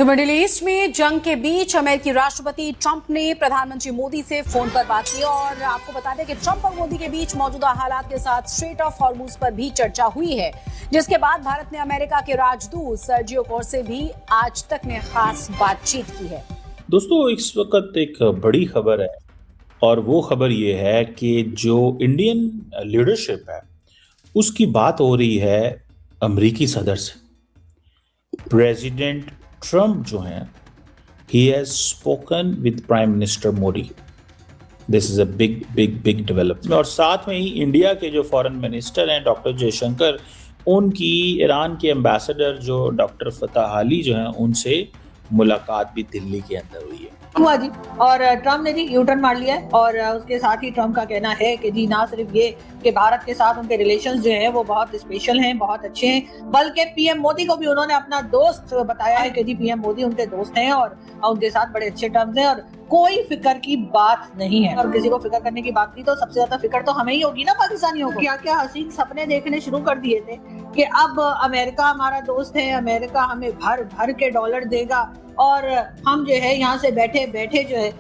तो middle east में जंग के बीच अमेरिकी राष्ट्रपति ट्रंप ने प्रधानमंत्री मोदी से फोन पर बात की और आपको बता दें कि ट्रंप और मोदी के बीच मौजूदा हालात के साथ स्ट्रेट ऑफ हॉर्मुज पर भी चर्चा हुई है, जिसके बाद भारत ने अमेरिका के राजदूत सर्जियो कोर से भी आज तक ने खास बातचीत की है। दोस्तों, इस वक्त एक बड़ी खबर है और वो खबर ये है कि जो इंडियन लीडरशिप है उसकी बात हो रही है अमेरिकी सदर से। प्रेसिडेंट ट्रंप जो हैं, he has spoken with prime minister Modi. This is a big development. और साथ में ही इंडिया के जो फॉरेन मिनिस्टर हैं डॉक्टर जयशंकर, उनकी ईरान के एम्बेसडर जो डॉक्टर फतह अली जो हैं, उनसे मुलाकात भी दिल्ली के अंदर हुई है। हुआ जी, और ट्रम्प ने जी यू टर्न मार लिया है और उसके साथ ही ट्रम्प का कहना है कि जी ना सिर्फ ये कि भारत के साथ उनके रिलेशंस जो हैं वो बहुत स्पेशल हैं, बहुत अच्छे हैं, बल्कि पीएम मोदी को भी उन्होंने अपना दोस्त बताया है कि जी पीएम मोदी उनके दोस्त हैं और उनके साथ बड़े अच्छे टर्म्स हैं और कोई फिक्र की बात नहीं है। और किसी को फिक्र करने की बात की तो सबसे ज्यादा फिक्र तो हमें ही होगी ना, पाकिस्तानियों को। क्या क्या हसीन सपने देखने शुरू कर दिए थे कि अब अमेरिका हमारा दोस्त है, अमेरिका हमें भर भर के डॉलर देगा और हम जो है यहाँ से बैठे बैठे जो है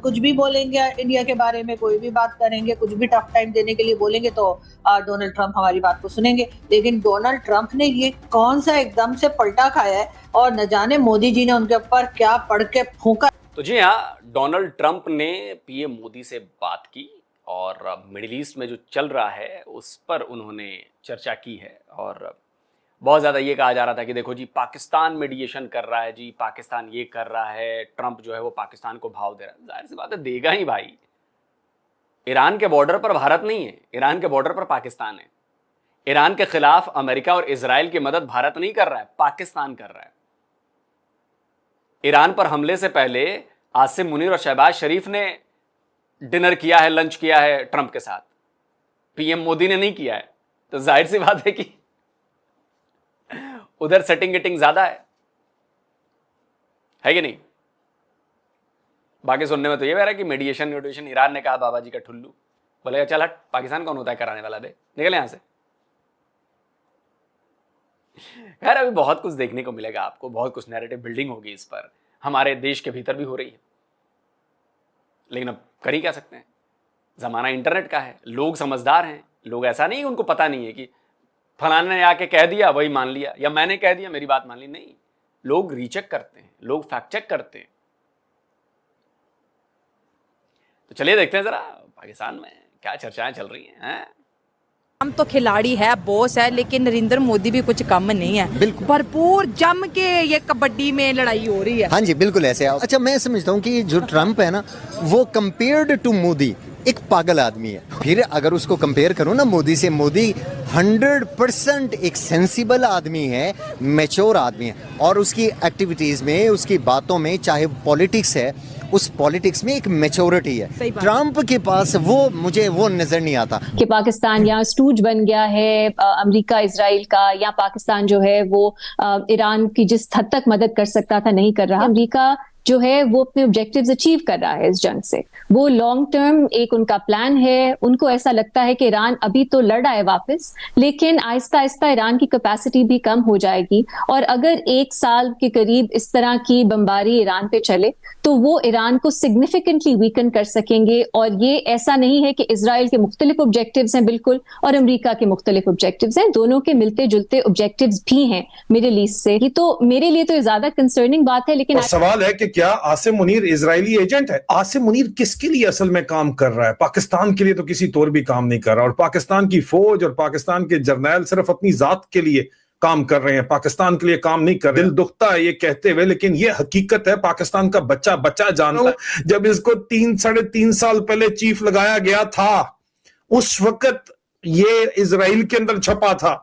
कुछ भी बोलेंगे इंडिया के बारे में, कोई भी बात करेंगे, कुछ भी टफ टाइम देने के लिए बोलेंगे तो डोनाल्ड ट्रंप हमारी बात को सुनेंगे। लेकिन डोनाल्ड ट्रंप ने ये कौन सा एकदम से पलटा खाया है और न जाने मोदी जी ने उनके ऊपर क्या पढ़ के फूंका। तो जी हाँ, डोनाल्ड ट्रंप ने पीएम मोदी से बात की और मिडिल ईस्ट में जो चल रहा है उस पर उन्होंने चर्चा की है। और बहुत ज़्यादा ये कहा जा रहा था कि देखो जी, पाकिस्तान मीडिएशन कर रहा है, जी पाकिस्तान ये कर रहा है, ट्रंप जो है वो पाकिस्तान को भाव दे रहा है। जाहिर सी बात है, देगा ही भाई। ईरान के बॉर्डर पर भारत नहीं है, ईरान के बॉर्डर पर पाकिस्तान है। ईरान के खिलाफ अमेरिका और इजराइल की मदद भारत नहीं कर रहा है, पाकिस्तान कर रहा है। ईरान पर हमले से पहले आसिम मुनीर और शहबाज शरीफ ने डिनर किया है, लंच किया है ट्रंप के साथ, पीएम मोदी ने नहीं किया है। तो जाहिर सी बात है कि उधर सेटिंग गेटिंग ज्यादा है कि नहीं। बाकी सुनने में तो ये कह रहा है कि मेडिएशन ईरान ने कहा बाबा जी का ठुल्लू, बोलेगा चल हट, पाकिस्तान कौन होता है कराने वाला, बे निकल यहां से। खैर, अभी बहुत कुछ देखने को मिलेगा आपको, बहुत कुछ नैरेटिव बिल्डिंग होगी इस पर, हमारे देश के भीतर भी हो रही है। लेकिन अब कर ही क्या सकते हैं, जमाना इंटरनेट का है, लोग समझदार हैं। लोग ऐसा नहीं उनको पता नहीं है कि फलाने ने आके कह दिया वही मान लिया, या मैंने कह दिया मेरी बात मान ली। नहीं, लोग रीचेक करते हैं, लोग फैक्ट चेक करते हैं। तो चलिए देखते हैं जरा पाकिस्तान में क्या चर्चाएं चल रही हैं। हम तो खिलाड़ी है, बॉस है, लेकिन नरेंद्र मोदी भी कुछ कम नहीं है। बिल्कुल भरपूर जम के ये कबड्डी में लड़ाई हो रही है। हाँ जी, बिल्कुल ऐसे। अच्छा, मैं समझता हूँ कि जो ट्रंप है ना, वो कंपेयर्ड टू मोदी एक पागल आदमी है। फिर अगर उसको कंपेयर करो ना मोदी से, मोदी 100% एक सेंसिबल आदमी है, मैच्योर आदमी है और उसकी एक्टिविटीज में, उसकी बातों में, चाहे पॉलिटिक्स है, उस पॉलिटिक्स में एक मैच्योरिटी है। ट्रंप के पास मुझे वो नजर नहीं आता कि पाकिस्तान यहाँ स्टूज बन गया है अमेरिका इजराइल का, या पाकिस्तान जो है वो ईरान की जिस हद तक मदद कर सकता था नहीं कर रहा। अमेरिका जो है वो अपने ऑब्जेक्टिव्स अचीव कर रहा है इस जंग से। वो लॉन्ग टर्म एक उनका प्लान है। उनको ऐसा लगता है कि ईरान अभी तो लड़ रहा है वापस, लेकिन आहिस्ता आहिस्ता ईरान की कैपेसिटी भी कम हो जाएगी और अगर 1 साल के करीब इस तरह की बमबारी ईरान पे चले तो वो ईरान को सिग्निफिकेंटली वीकन कर सकेंगे। और ये ऐसा नहीं है कि इजराइल के मुख्तलिफ ऑब्जेक्टिव्स हैं बिल्कुल और अमेरिका के मुख्तलिफ ऑब्जेक्टिव्स हैं, दोनों के मिलते जुलते ऑब्जेक्टिव्स भी हैं मिडिल ईस्ट से। ये तो मेरे लिए तो ज्यादा कंसर्निंग बात है। लेकिन सवाल है कि क्या आसिम मुनीर इजरायली एजेंट है? आसिम मुनीर किसके लिए असल में काम कर रहा है? पाकिस्तान के लिए तो किसी तौर भी काम नहीं कर रहा और पाकिस्तान की फौज और पाकिस्तान के जर्नैल सिर्फ अपनी जात के लिए काम कर रहे हैं, पाकिस्तान के लिए काम नहीं कर रहे। दिल दुखता है ये कहते हुए, लेकिन ये हकीकत है। पाकिस्तान का बच्चा बच्चा जानता है। जब इसको 3-3.5 साल पहले चीफ लगाया गया था, उस वक्त ये इजराइल के अंदर छपा था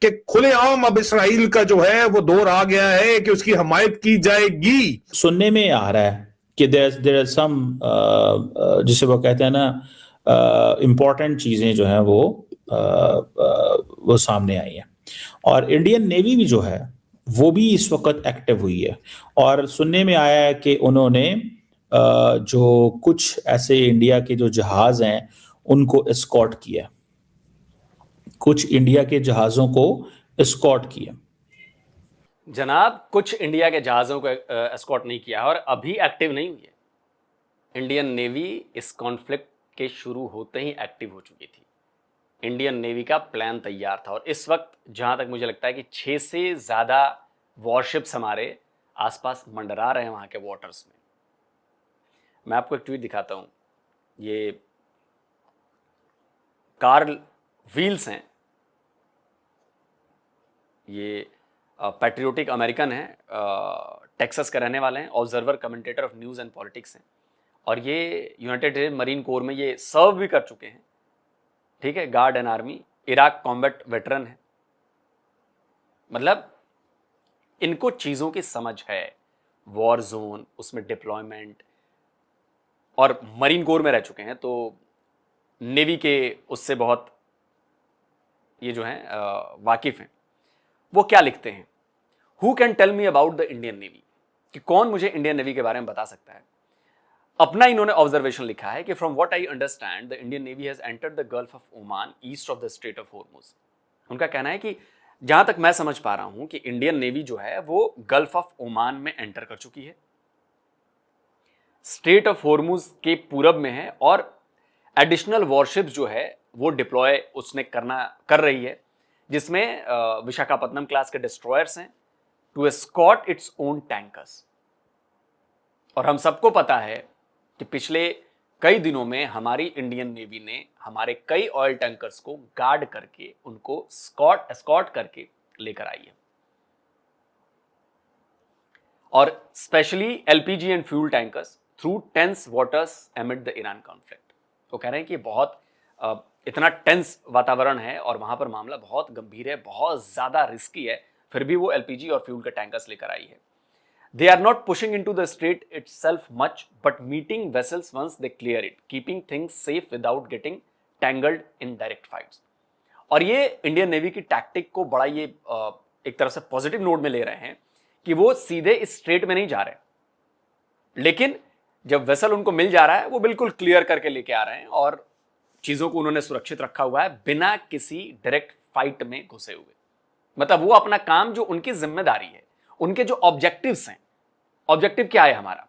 कि खुलेआम अब इसराइल का जो है वो दौर आ गया है कि उसकी हमायत की जाएगी। सुनने में आ रहा है कि देयर आर सम जिसे वो कहते हैं ना इम्पोर्टेंट चीजें जो हैं वो सामने आई हैं और इंडियन नेवी भी जो है वो भी इस वक्त एक्टिव हुई है। और सुनने में आया है कि उन्होंने जो कुछ ऐसे इंडिया के जो जहाज हैं उनको एस्कॉर्ट किया, कुछ इंडिया के जहाजों को एस्कॉर्ट किया। जनाब कुछ इंडिया के जहाज़ों को एस्कॉर्ट नहीं किया है और अभी एक्टिव नहीं हुई है। इंडियन नेवी इस कॉन्फ्लिक्ट के शुरू होते ही एक्टिव हो चुकी थी। इंडियन नेवी का प्लान तैयार था और इस वक्त जहाँ तक मुझे लगता है कि 6 से ज़्यादा वॉरशिप्स हमारे आसपास मंडरा रहे हैं वहाँ के वाटर्स में। मैं आपको एक ट्वीट दिखाता हूँ। ये कार्ल व्हील्स हैं, ये पैट्रियोटिक अमेरिकन हैं, टेक्सास के रहने वाले हैं, observer commentator of news and politics हैं और ये यूनाइटेड मरीन कोर में ये सर्व भी कर चुके हैं, ठीक है, guard and army, Iraq combat veteran है। मतलब इनको चीज़ों की समझ है, वॉर जोन, उसमें डिप्लॉयमेंट, और मरीन कोर में रह चुके हैं तो नेवी के उससे बहुत ये जो हैं वाकिफ हैं। वो क्या लिखते हैं, who can tell me about the Indian Navy, कि कौन मुझे इंडियन नेवी के बारे में बता सकता है। अपना इन्होंने ऑब्जर्वेशन लिखा है कि from what I understand the Indian navy has entered the gulf of Oman east of the straight of Hormuz. उनका कहना है कि जहां तक मैं समझ पा रहा हूं कि इंडियन नेवी जो है वो गल्फ ऑफ ओमान में एंटर कर चुकी है, स्ट्रेट ऑफ हॉर्मुज के पूरब में है और एडिशनल वॉरशिप्स जो है वो डिप्लॉय उसने कर रही है, जिसमें विशाखापत्तनम क्लास के डिस्ट्रॉयर्स हैं to escort its own tankers. और हम सबको पता है कि पिछले कई दिनों में हमारी इंडियन नेवी ने हमारे कई ऑयल टैंकर्स को गार्ड करके उनको एस्कॉर्ट करके लेकर आई है, और specially LPG and fuel tankers through tense waters amid the Iran conflict. तो कह रहे हैं कि बहुत इतना टेंस वातावरण है और वहां पर मामला बहुत गंभीर है, बहुत ज्यादा रिस्की है, फिर भी वो एलपीजी और फ्यूल के टैंकर्स लेकर आई है। They are not pushing into the strait itself much, but meeting vessels once they clear it, keeping things safe without getting tangled in direct fights. और ये इंडियन नेवी की टैक्टिक को बड़ा ये एक तरह से पॉजिटिव नोट में ले रहे हैं कि वो सीधे इस स्ट्रेट में नहीं जा रहे, लेकिन जब वेसल उनको मिल जा रहा है वो बिल्कुल क्लियर करके लेके आ रहे हैं और चीजों को उन्होंने सुरक्षित रखा हुआ है बिना किसी डायरेक्ट फाइट में घुसे हुए। मतलब वो अपना काम, जो उनकी जिम्मेदारी है, उनके जो ऑब्जेक्टिव्स हैं, ऑब्जेक्टिव क्या है हमारा,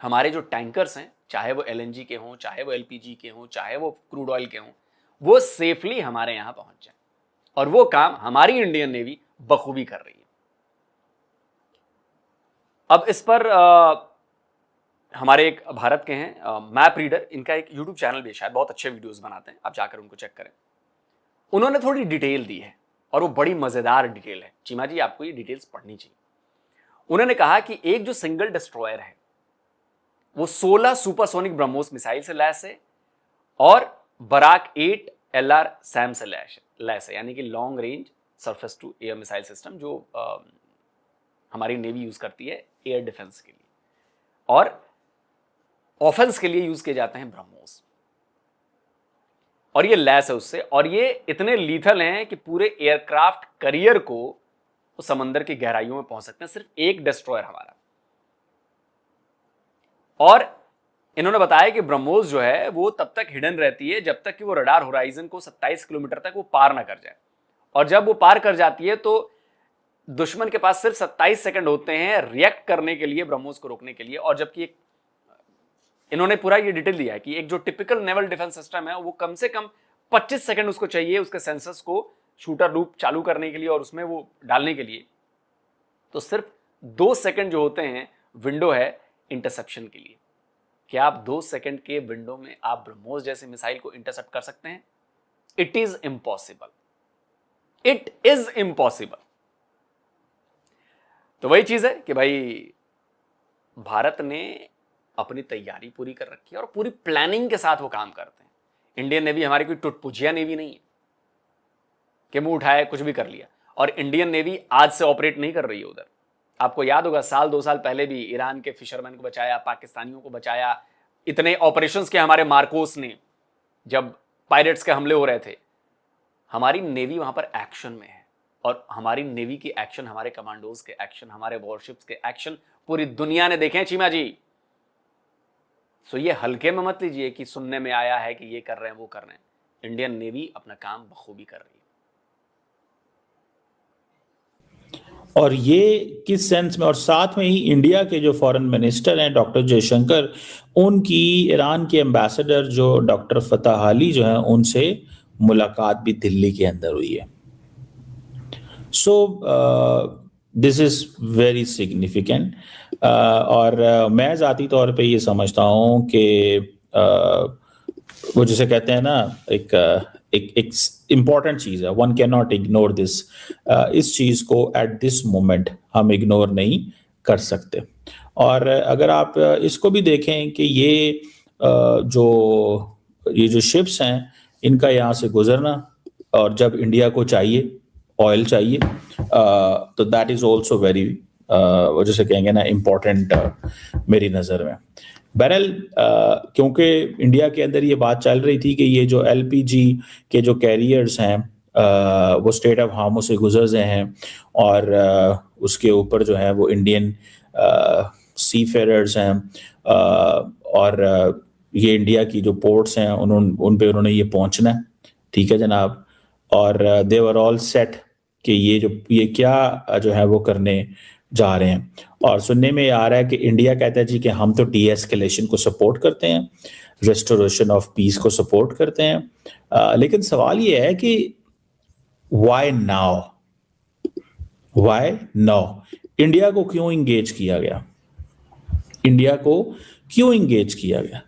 हमारे जो टैंकर्स हैं, चाहे वो एलएनजी के हों, चाहे वो एलपीजी के हों, चाहे वो क्रूड ऑयल के हों, वो सेफली हमारे यहां पहुंच जाए, और वो काम हमारी इंडियन नेवी बखूबी कर रही है। अब इस पर हमारे एक भारत के हैं मैप रीडर, इनका एक यूट्यूब चैनल भी है, शायद बहुत अच्छे वीडियोस बनाते हैं, आप जाकर उनको चेक करें। उन्होंने थोड़ी डिटेल दी है और वो बड़ी मजेदार डिटेल है। चीमा जी, आपको ये डिटेल्स पढ़नी चाहिए। उन्होंने कहा कि एक जो सिंगल डिस्ट्रॉयर है वो 16 सुपरसोनिक ब्रह्मोस मिसाइल से लैस है और बराक 8 LR सैम से लैस है, यानी कि long range surface to air missile system, जो हमारी नेवी यूज करती है एयर डिफेंस के लिए, और ऑफेंस के लिए यूज किए जाते हैं ब्रह्मोस, और ये लैस है उससे, और ये इतने लीथल हैं कि पूरे एयरक्राफ्ट करियर को वो समंदर की गहराइयों में पहुंच सकते हैं, सिर्फ एक डिस्ट्रॉयर हमारा। और इन्होंने बताया कि ब्रह्मोस जो है वो तब तक हिडन रहती है जब तक कि वो रडार होराइजन को 27 किलोमीटर तक वो पार ना कर जाए, और जब वो पार कर जाती है तो दुश्मन के पास सिर्फ 27 सेकंड होते हैं रिएक्ट करने के लिए, ब्रह्मोस को रोकने के लिए। और जबकि इन्होंने पूरा ये डिटेल दिया है कि एक जो टिपिकल नेवल डिफेंस सिस्टम है वो कम से कम 25 सेकंड उसको चाहिए उसके सेंसर्स को शूटर लूप चालू करने के लिए और उसमें वो डालने के लिए, तो सिर्फ 2 सेकंड जो होते हैं विंडो है इंटरसेप्शन के लिए। क्या आप 2 सेकंड के विंडो में आप ब्रह्मोस जैसे मिसाइल को इंटरसेप्ट कर सकते हैं? It is impossible, it is impossible. तो वही चीज है कि भाई भारत ने अपनी तैयारी पूरी कर रखी है और पूरी प्लानिंग के साथ वो काम करते हैं। इंडियन नेवी हमारी कोई टुटपुजिया नेवी नहीं है कि मुंह उठाया कुछ भी कर लिया, और इंडियन नेवी आज से ऑपरेट नहीं कर रही है उधर। आपको याद होगा 2 साल पहले भी ईरान के फिशरमैन को बचाया, पाकिस्तानियों को बचाया, इतने ऑपरेशंस के हमारे मार्कोस ने, जब पायरेट्स के हमले हो रहे थे, हमारी नेवी वहां पर एक्शन में है, और हमारी नेवी की एक्शन, हमारे कमांडोज के एक्शन, हमारे वॉरशिप्स के एक्शन पूरी दुनिया ने देखे हैं चीमा जी। सो ये हल्के में मत लीजिए कि सुनने में आया है कि ये कर रहे हैं वो कर रहे हैं। इंडियन नेवी अपना काम बखूबी कर रही है। और ये किस सेंस में, और साथ में ही इंडिया के जो फॉरेन मिनिस्टर हैं डॉक्टर जयशंकर, उनकी ईरान के एम्बेसडर जो डॉक्टर फतह अली जो हैं उनसे मुलाकात भी दिल्ली के अंदर हुई है. So this is very significant. और मैं ज़ाती तौर पे ये समझता हूँ कि वो जिसे कहते हैं ना, एक इम्पॉर्टेंट चीज़ है, one can not ignore this. इस चीज़ को एट दिस मोमेंट हम इग्नोर नहीं कर सकते. और अगर आप इसको भी देखें कि ये जो शिप्स हैं इनका यहाँ से गुजरना, और जब इंडिया को चाहिए ऑयल चाहिए, तो दैट इज़ ऑल्सो वेरी वो जैसे कहेंगे ना इम्पॉर्टेंट मेरी नज़र में. बहरहाल क्योंकि इंडिया के अंदर ये बात चल रही थी कि ये जो एलपीजी के जो कैरियर्स हैं वो स्ट्रेट ऑफ हार्मोस से गुजर रहे हैं, और उसके ऊपर जो है वो इंडियन सी फेरर्स हैं, और ये इंडिया की जो पोर्ट्स हैं उन पे उन्होंने ये पहुंचना है. ठीक है जनाब. और दे वर ऑल सेट कि ये क्या जो है वो करने जा रहे हैं. और सुनने में आ रहा है कि इंडिया कहता है जी कि हम तो डी एस्केलेशन को सपोर्ट करते हैं, रेस्टोरेशन ऑफ पीस को सपोर्ट करते हैं. लेकिन सवाल ये है कि व्हाई नाउ, इंडिया को क्यों इंगेज किया गया,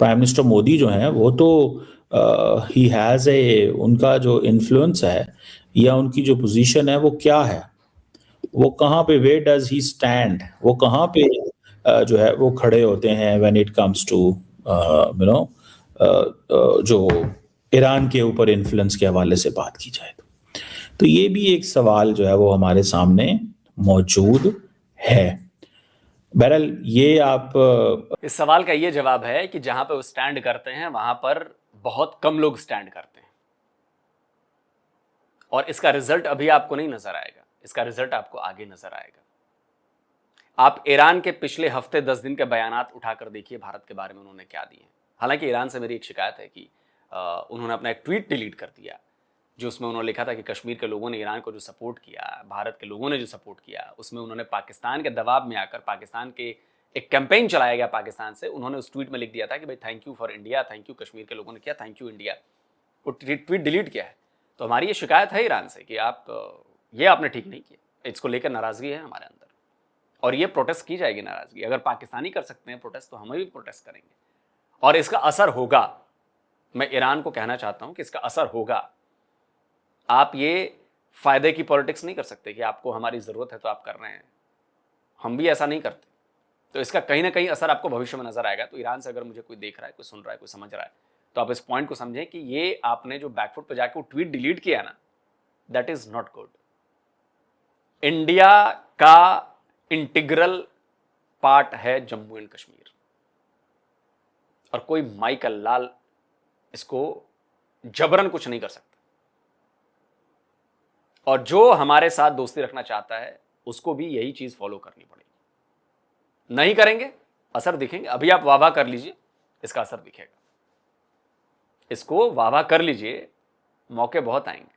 प्राइम मिनिस्टर मोदी जो हैं वो तो ही हैज़ उनका जो इन्फ्लुएंस है या उनकी जो पोजीशन है वो क्या है, वो कहाँ पे, वेयर डज ही स्टैंड, वो कहाँ पे जो है वो खड़े होते हैं व्हेन इट कम्स टू जो ईरान के ऊपर इन्फ्लुएंस के हवाले से बात की जाए. तो ये भी एक सवाल जो है वो हमारे सामने मौजूद है. बहरहाल ये आप इस सवाल का ये जवाब है कि जहां पे वो स्टैंड करते हैं वहां पर बहुत कम लोग स्टैंड करते हैं, और इसका रिजल्ट अभी आपको नहीं नजर आएगा, इसका रिजल्ट आपको आगे नजर आएगा. आप ईरान के पिछले हफ्ते 10 दिन के बयानात उठाकर देखिए भारत के बारे में उन्होंने क्या दिए. हालांकि ईरान से मेरी एक शिकायत है कि उन्होंने अपना एक ट्वीट डिलीट कर दिया जो उसमें उन्होंने लिखा था कि कश्मीर के लोगों ने ईरान को जो सपोर्ट किया, भारत के लोगों ने जो सपोर्ट किया, उसमें उन्होंने पाकिस्तान के दबाव में आकर पाकिस्तान के एक कैंपेन चलाया गया पाकिस्तान से, उन्होंने उस ट्वीट में लिख दिया था कि भाई thank you for India, thank you Kashmir के लोगों ने किया, थैंक यू इंडिया. वो ट्वीट डिलीट किया है. तो हमारी ये शिकायत है ईरान से कि आप ये आपने ठीक नहीं किया. इसको लेकर नाराजगी है हमारे अंदर, और ये प्रोटेस्ट की जाएगी नाराजगी. अगर पाकिस्तानी कर सकते हैं प्रोटेस्ट तो हम भी प्रोटेस्ट करेंगे, और इसका असर होगा. मैं ईरान को कहना चाहता हूं कि इसका असर होगा. आप ये फायदे की पॉलिटिक्स नहीं कर सकते कि आपको हमारी जरूरत है तो आप कर रहे हैं, हम भी ऐसा नहीं करते. तो इसका कहीं ना कहीं असर आपको भविष्य में नजर आएगा. तो ईरान से अगर मुझे कोई देख रहा है, कोई सुन रहा है, कोई समझ रहा है, तो आप इस पॉइंट को समझें कि ये आपने जो बैकफुट पे जाके वो ट्वीट डिलीट किया ना, that is not good. India का इंटीग्रल पार्ट है जम्मू एंड कश्मीर, और कोई माइकल लाल इसको जबरन कुछ नहीं कर सकता. और जो हमारे साथ दोस्ती रखना चाहता है उसको भी यही चीज फॉलो करनी पड़ेगी. नहीं करेंगे असर दिखेंगे. अभी आप वाह कर लीजिए, इसका असर दिखेगा. इसको वाह कर लीजिए, मौके बहुत आएंगे.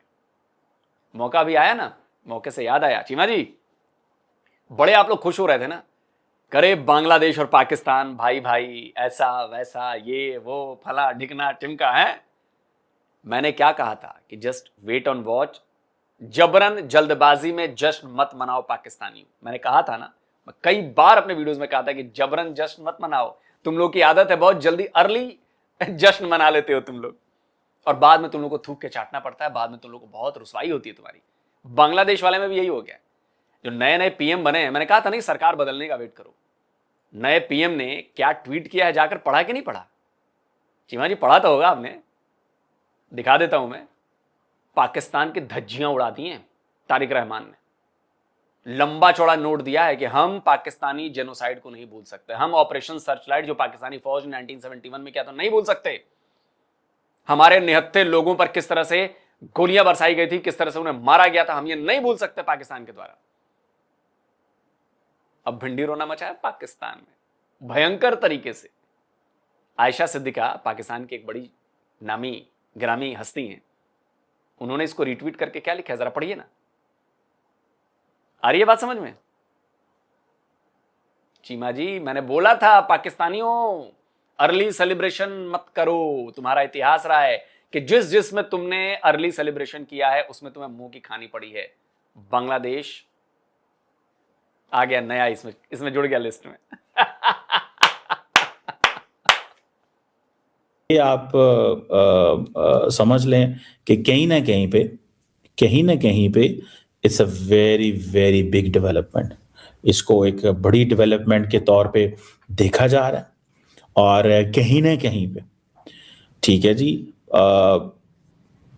मौका भी आया ना, मौके से याद आया, चीमा जी बड़े आप लोग खुश हो रहे थे ना, करे बांग्लादेश और पाकिस्तान भाई भाई, ऐसा वैसा, ये वो फला ढिकना टिमका है. मैंने क्या कहा था कि जस्ट वेट ऑन वॉच, जबरन जल्दबाजी में जश्न मत मनाओ पाकिस्तानियों. मैंने कहा था ना, मैं कई बार अपने वीडियोस में कहा था कि जबरन जश्न मत मनाओ. तुम लोग की आदत है बहुत जल्दी अर्ली जश्न मना लेते हो तुम लोग, और बाद में तुम लोग को थूक के चाटना पड़ता है, बाद में तुम लोग को बहुत रुसवाई होती है तुम्हारी. बांग्लादेश वाले में भी यही हो गया. जो नए नए पीएम बने हैं, मैंने कहा था नहीं सरकार बदलने का वेट करो. नए पीएम ने क्या ट्वीट किया है, जाकर पढ़ा कि नहीं पढ़ा? चीमा जी पढ़ा तो होगा आपने, दिखा देता हूं मैं. पाकिस्तान की धज्जियां उड़ा दी हैं तारिक रहमान ने. लंबा चौड़ा नोट दिया है कि हम पाकिस्तानी जेनोसाइड को नहीं भूल सकते, हम ऑपरेशन सर्चलाइट जो पाकिस्तानी फौज ने 1971 में किया था नहीं भूल सकते. हमारे निहत्थे लोगों पर किस तरह से गोलियां बरसाई गई थी, किस तरह से उन्हें मारा गया था, हम ये नहीं भूल सकते पाकिस्तान के द्वारा. अब भिंडी रोना मचा है पाकिस्तान में भयंकर तरीके से. आयशा सिद्दीका पाकिस्तान की एक बड़ी नामी ग्रामी हस्ती हैं, उन्होंने इसको रिट्वीट करके क्या लिखा है जरा पढ़िए ना. आ रही है बात समझ में? चीमा जी, मैंने बोला था पाकिस्तानियों अर्ली सेलिब्रेशन मत करो। तुम्हारा इतिहास रहा है कि जिस में तुमने अर्ली सेलिब्रेशन किया है उसमें तुम्हें मुंह की खानी पड़ी है। बांग्लादेश आ गया नया, इसमें जुड़ गया लिस्ट में। ये आप समझ लें कि कहीं ना कहीं पे it's a very very big development. इसको एक बड़ी डेवलपमेंट के तौर पे देखा जा रहा है और कहीं ना कहीं पे, ठीक है जी,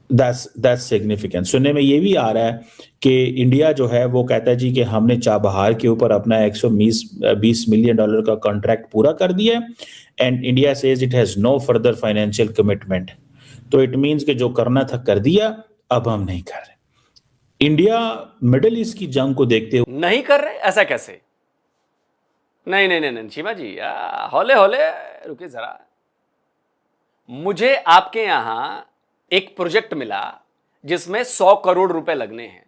दैट्स सिग्निफिकेंट। सुनने में ये भी आ रहा है कि इंडिया जो है वो कहता है जी कि हमने चाबहार के ऊपर अपना 120 मिलियन डॉलर का कॉन्ट्रैक्ट पूरा कर दिया है and India says it has no further financial commitment. तो इट मींस कि जो करना था कर दिया, अब हम नहीं कर रहे। इंडिया मिडिल ईस्ट की जंग को देखते हुए नहीं कर रहे, ऐसा कैसे? नहीं चीमा जी, हौले हौले रुकिए जरा। मुझे आपके यहां एक प्रोजेक्ट मिला जिसमें 100 करोड़ रुपए लगने हैं।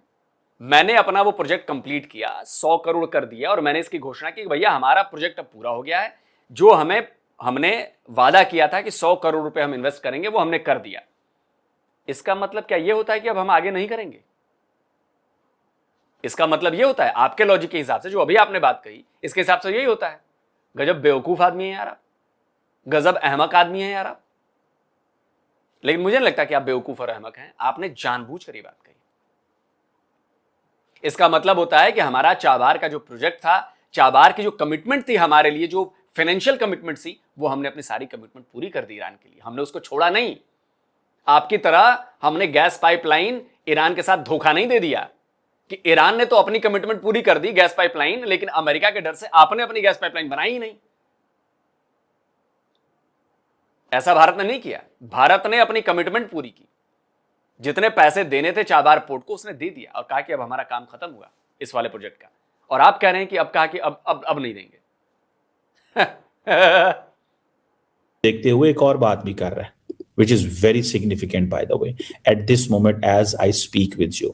मैंने अपना वो प्रोजेक्ट कंप्लीट किया, 100 करोड़ कर दिया और मैंने इसकी घोषणा की कि भैया हमारा प्रोजेक्ट अब पूरा हो गया है। जो हमने वादा किया था कि 100 करोड़ रुपए हम इन्वेस्ट करेंगे वो हमने कर दिया। इसका मतलब क्या ये होता है कि अब हम आगे नहीं करेंगे? इसका मतलब ये होता है आपके लॉजिक के हिसाब से, जो अभी आपने बात कही, इसके हिसाब से यही होता है। गजब बेवकूफ आदमी है यार आप, गजब अहमक आदमी है यार आप। लेकिन मुझे नहीं लगता कि आप बेवकूफ और अहमक हैं, आपने जानबूझकर ये बात कही। इसका मतलब होता है कि हमारा चाबार का जो प्रोजेक्ट था, चाबार की जो कमिटमेंट थी हमारे लिए, जो फाइनेंशियल कमिटमेंट थी, वो हमने अपनी सारी कमिटमेंट पूरी कर दी ईरान के लिए। हमने उसको छोड़ा नहीं। आपकी तरह हमने गैस पाइपलाइन ईरान के साथ धोखा नहीं दे दिया कि ईरान ने तो अपनी कमिटमेंट पूरी कर दी गैस पाइपलाइन, लेकिन अमेरिका के डर से आपने अपनी गैस पाइपलाइन बनाई ही नहीं। ऐसा भारत ने नहीं किया। भारत ने अपनी कमिटमेंट पूरी की। जितने पैसे देने थे चाबार पोर्ट को उसने दे दिया और कहा कि अब हमारा काम खत्म हुआ इस वाले प्रोजेक्ट का। और आप कह रहे हैं कि अब कहा कि अब नहीं देंगे। देखते हुए एक और बात भी कर रहा है, which is very significant by the way at this moment as I speak with you।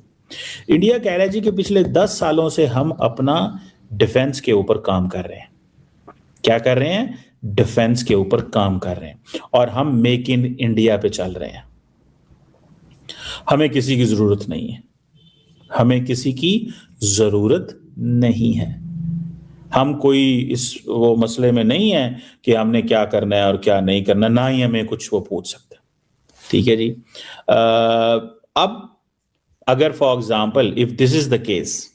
India कह रहा है जी कि पिछले 10 सालों से हम अपना डिफेंस के ऊपर काम कर रहे हैं। क्या कर रहे हैं? डिफेंस के ऊपर काम कर रहे हैं और हम मेक इन इंडिया पे चल रहे हैं। हमें किसी की जरूरत नहीं है, हमें किसी की जरूरत नहीं है। हम कोई इस वो मसले में नहीं है कि हमने क्या करना है और क्या नहीं करना, ना ही हमें कुछ वो पूछ सकते। ठीक है जी। अब अगर for example if this is the case,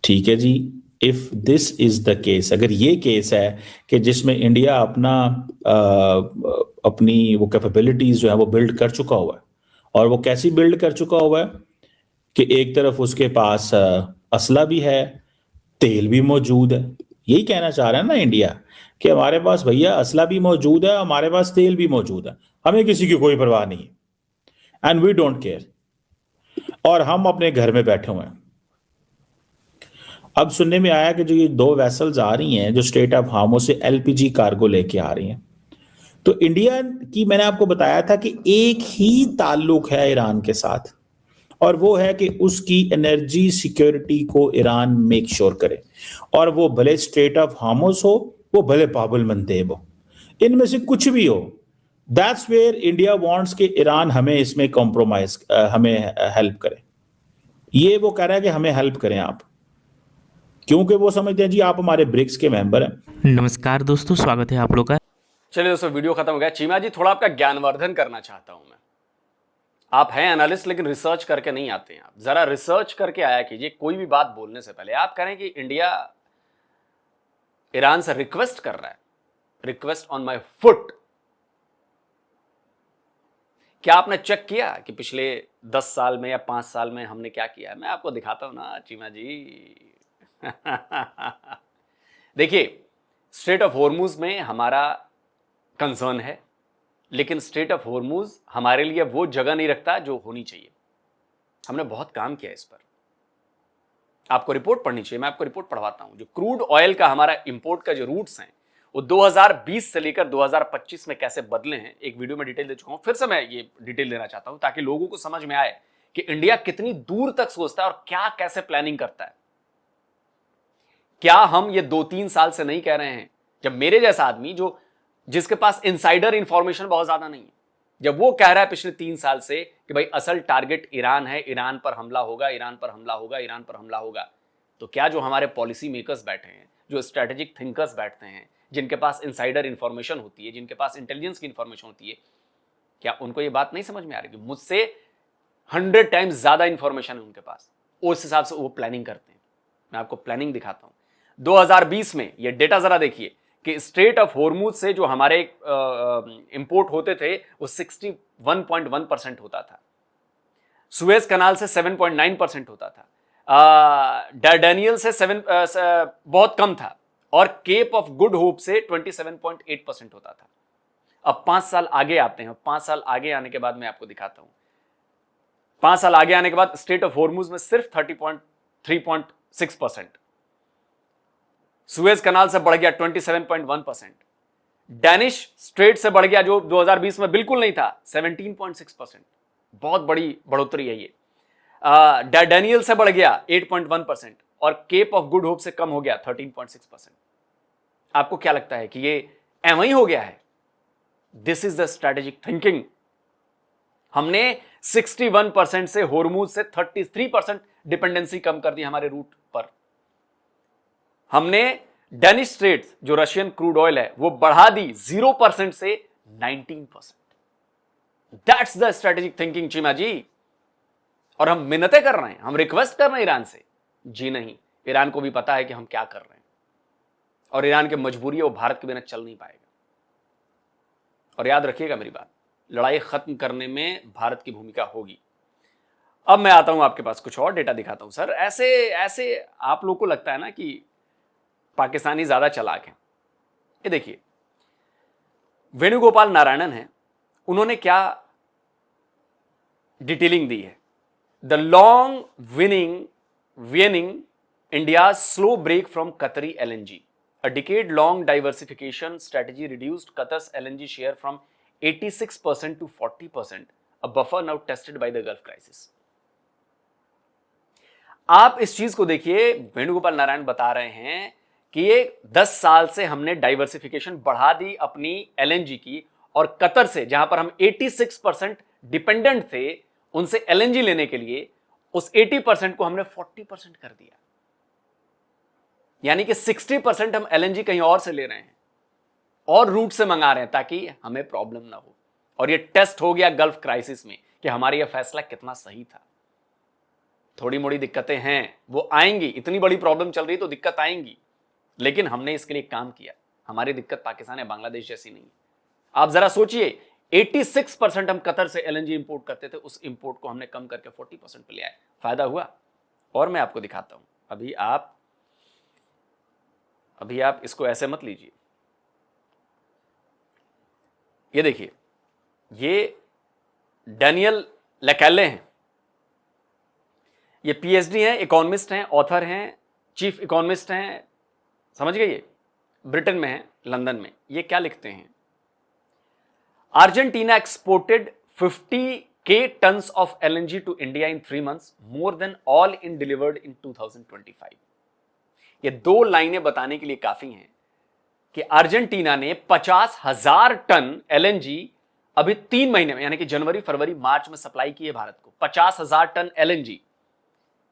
ठीक है जी, if this is the case, अगर ये केस है कि जिसमें इंडिया अपनी वो कैपेबिलिटीज जो है वो बिल्ड कर चुका हुआ है, और वो कैसी बिल्ड कर चुका हुआ है कि एक तरफ उसके पास असला भी है, तेल भी मौजूद है। यही कहना चाह रहा है ना इंडिया कि हमारे पास भैया असला भी मौजूद है, हमारे पास तेल भी मौजूद है, हमें किसी की कोई परवाह नहीं है एंड वी डोंट केयर, और हम अपने घर में बैठे हुए हैं। अब सुनने में आया कि जो ये 2 वेसल्स आ रही हैं जो स्ट्रेट ऑफ हार्मोज से एलपीजी कार्गो लेके आ रही हैं, तो इंडिया की मैंने आपको बताया था कि एक ही ताल्लुक है ईरान के साथ, और वो है कि उसकी एनर्जी सिक्योरिटी को ईरान मेक श्योर करे, और वो भले स्ट्रेट ऑफ हार्मोज हो, वो भले बाबुल मंदेब हो, इनमें से कुछ भी हो। दैट्स वेयर इंडिया वांट्स कि ईरान हमें इसमें कॉम्प्रोमाइज, हमें हेल्प करे। ये वो कह रहा है कि हमें हेल्प करें आप, क्योंकि वो समझते हैं जी आप हमारे ब्रिक्स के मेंबर हैं। नमस्कार दोस्तों, स्वागत है आप लोग का। चलिए दोस्तों, वीडियो खत्म हो गया। चीमा जी, थोड़ा आपका ज्ञानवर्धन करना चाहता हूं मैं। आप हैं एनालिस्ट, लेकिन रिसर्च करके नहीं आते हैं। आप जरा रिसर्च करके आया कीजिए कोई भी बात बोलने से पहले। आप कह रहे हैं कि इंडिया ईरान से रिक्वेस्ट कर रहा है, रिक्वेस्ट ऑन माय फुट। क्या आपने चेक किया कि पिछले 10 साल में या 5 साल में हमने क्या किया है? मैं आपको दिखाता हूं ना चीमा जी। देखिए, स्ट्रेट ऑफ हॉर्मुज में हमारा कंसर्न है, लेकिन स्ट्रेट ऑफ हॉर्मुज हमारे लिए वो जगह नहीं रखता जो होनी चाहिए। हमने बहुत काम किया इस पर। आपको रिपोर्ट पढ़नी चाहिए, मैं आपको रिपोर्ट पढ़वाता हूं। जो क्रूड ऑयल का हमारा इंपोर्ट का जो रूट्स हैं, वो 2020 से लेकर 2025 में कैसे बदले हैं, एक वीडियो में डिटेल दे चुका हूं। फिर से मैं ये डिटेल देना चाहता हूं ताकि लोगों को समझ में आए कि इंडिया कितनी दूर तक सोचता है और क्या कैसे प्लानिंग करता है। क्या हम ये 2-3 साल से नहीं कह रहे हैं, जब मेरे जैसा आदमी जिसके पास इनसाइडर इंफॉर्मेशन बहुत ज्यादा नहीं है, जब वो कह रहा है पिछले 3 साल से कि भाई असल टारगेट ईरान है, ईरान पर हमला होगा, ईरान पर हमला होगा, ईरान पर हमला होगा, तो क्या जो हमारे पॉलिसी मेकर्स बैठे हैं, जो स्ट्रेटेजिक थिंकर्स बैठते हैं, जिनके पास इनसाइडर इंफॉर्मेशन होती है, जिनके पास इंटेलिजेंस की इंफॉर्मेशन होती है, क्या उनको ये बात नहीं समझ में आ रही कि मुझसे 100 टाइम्स ज्यादा इंफॉर्मेशन है उनके पास, उस हिसाब से वो प्लानिंग करते हैं। मैं आपको प्लानिंग दिखाता हूं। 2020 में ये डेटा जरा देखिए कि स्ट्रेट ऑफ हॉर्मुज से जो हमारे इंपोर्ट होते थे वो 61.1% होता था, सुएज कनाल से 7.9% होता था, डार्डेनियल से 7 बहुत कम था, और केप ऑफ गुड होप से 27.8% होता था। अब 5 साल आगे आते हैं, 5 साल आगे आने के बाद मैं आपको दिखाता हूं। 5 साल आगे आने के बाद स्ट्रेट ऑफ हॉर्मुज में सिर्फ 3.6%, सुएज कनाल से बढ़ गया 27.1%, डैनिश स्ट्रेट से बढ़ गया जो 2020 में बिल्कुल नहीं था 17.6%, बहुत बड़ी बढ़ोतरी है ये। डार्डेनियल से बढ़ गया 8.1% और केप ऑफ गुड होप से कम हो गया 13.6%। आपको क्या लगता है कि ये एम ही हो गया है? This is the strategic thinking. हमने 61% से हॉर्मुज से 33% डिपेंडेंसी कम कर दी हमारे रूट पर। हमने डेनिश स्ट्रेट जो रशियन क्रूड ऑयल है वो बढ़ा दी 0% से 19%। That's the strategic thinking Cheema ji. और हम मिन्नतें कर रहे हैं, हम रिक्वेस्ट कर रहे हैं ईरान से? जी नहीं, ईरान को भी पता है कि हम क्या कर रहे हैं और ईरान की मजबूरी है, वो भारत के बिना चल नहीं पाएगा। और याद रखिएगा मेरी बात, लड़ाई खत्म करने में भारत की भूमिका होगी। अब मैं आता हूं आपके पास, कुछ और डेटा दिखाता हूं। सर ऐसे आप लोगों को लगता है ना कि पाकिस्तानी ज्यादा चालाक हैं। ये देखिए, वेणुगोपाल नारायणन है, उन्होंने क्या डिटेलिंग दी है। The long winning India's slow break from Qatari LNG. A decade-long diversification strategy reduced Qatar's LNG share from 86% to 40%, a buffer now tested by the Gulf crisis. आप इस चीज को देखिए, वेणुगोपाल नारायण बता रहे हैं कि ये 10 साल से हमने डाइवर्सिफिकेशन बढ़ा दी अपनी LNG की, और कतर से जहां पर हम 86% डिपेंडेंट थे उनसे LNG लेने के लिए, उस 80% को हमने 40% कर दिया। यानी कि 60% हम LNG कहीं और से ले रहे हैं और रूट से मंगा रहे हैं ताकि हमें प्रॉब्लम ना हो। और ये टेस्ट हो गया गल्फ क्राइसिस में कि हमारा यह फैसला कितना सही था। थोड़ी मोड़ी दिक्कतें हैं, वो आएंगी, इतनी बड़ी प्रॉब्लम चल रही तो दिक्कत आएंगी, लेकिन हमने इसके लिए काम किया। हमारी दिक्कत पाकिस्तान या बांग्लादेश जैसी नहीं। आप जरा सोचिए, 86% हम कतर से LNG इंपोर्ट करते थे, उस इंपोर्ट को हमने कम करके 40% पे ले आए। फायदा हुआ। और मैं आपको दिखाता हूं, अभी आप इसको ऐसे मत लीजिए। ये देखिए, ये डैनियल लेकैले हैं, ये PhD हैं, इकोनॉमिस्ट हैं, ऑथर हैं, चीफ इकोनॉमिस्ट हैं, समझ गए? ये ब्रिटेन में हैं, लंदन में। ये क्या लिखते हैं? Argentina exported 50K tons of LNG to India in 3 months, more than all in delivered in 2025. ये 2 लाइनें बताने के लिए काफी हैं कि अर्जेंटीना ने 50,000 टन LNG अभी 3 महीने में, यानी कि जनवरी, फरवरी, मार्च में सप्लाई की है भारत को। 50,000 टन LNG,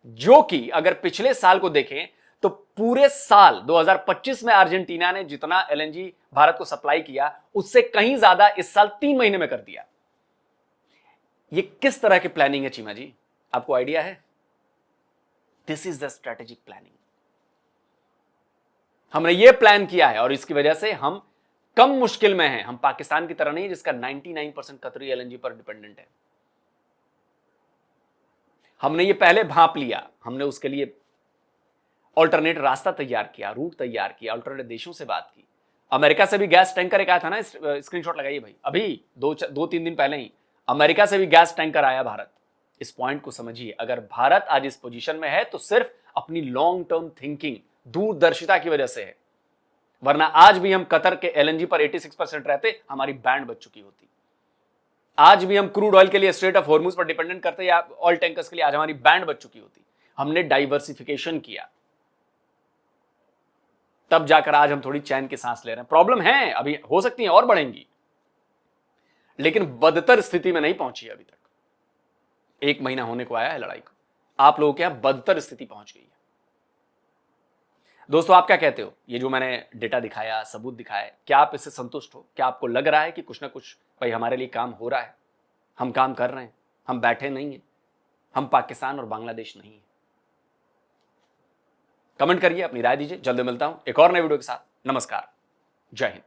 जो कि अगर पिछले साल को देखें तो पूरे साल 2025 में अर्जेंटीना ने जितना LNG भारत को सप्लाई किया उससे कहीं ज्यादा इस साल 3 महीने में कर दिया। ये किस तरह की प्लानिंग है चीमा जी? आपको आइडिया है? This is the strategic planning. हमने ये प्लान किया है और इसकी वजह से हम कम मुश्किल में हैं। हम पाकिस्तान की तरह नहीं जिसका 99% कतरी LNG पर डिपेंडेंट है। हमने ये पहले भांप लिया, हमने उसके लिए ऑल्टरनेट रास्ता तैयार किया, रूट तैयार किया, ऑल्टरनेट देशों से बात की। अमेरिका से भी गैस टैंकर एक आया था ना, स्क्रीनशॉट लगाइए भाई, अभी 2-3 दिन पहले ही अमेरिका से भी गैस टैंकर आया भारत। इस पॉइंट को समझिए, अगर भारत आज इस पोजीशन में है तो सिर्फ अपनी लॉन्ग टर्म थिंकिंग, दूरदर्शिता की वजह से है, वरना आज भी हम कतर के LNG पर 86% रहते, हमारी बैंड बच चुकी होती। आज भी हम क्रूड ऑयल के लिए स्ट्रेट ऑफ हॉर्मूज पर डिपेंडेंट करते या ऑयल टैंकर्स के लिए आज हमारी बैंड बच चुकी होती। हमने डाइवर्सिफिकेशन किया, तब जाकर आज हम थोड़ी चैन की सांस ले रहे हैं। प्रॉब्लम है, अभी हो सकती है और बढ़ेंगी, लेकिन बदतर स्थिति में नहीं पहुंची अभी तक। 1 महीना होने को आया है लड़ाई को, आप लोगों के यहां बदतर स्थिति पहुंच गई है। दोस्तों, आप क्या कहते हो? ये जो मैंने डेटा दिखाया, सबूत दिखाया, क्या आप इससे संतुष्ट हो? क्या आपको लग रहा है कि कुछ ना कुछ भाई हमारे लिए काम हो रहा है, हम काम कर रहे हैं, हम बैठे नहीं हैं, हम पाकिस्तान और बांग्लादेश नहीं है? कमेंट करिए, अपनी राय दीजिए। जल्द मिलता हूं एक और नए वीडियो के साथ। नमस्कार, जय हिंद।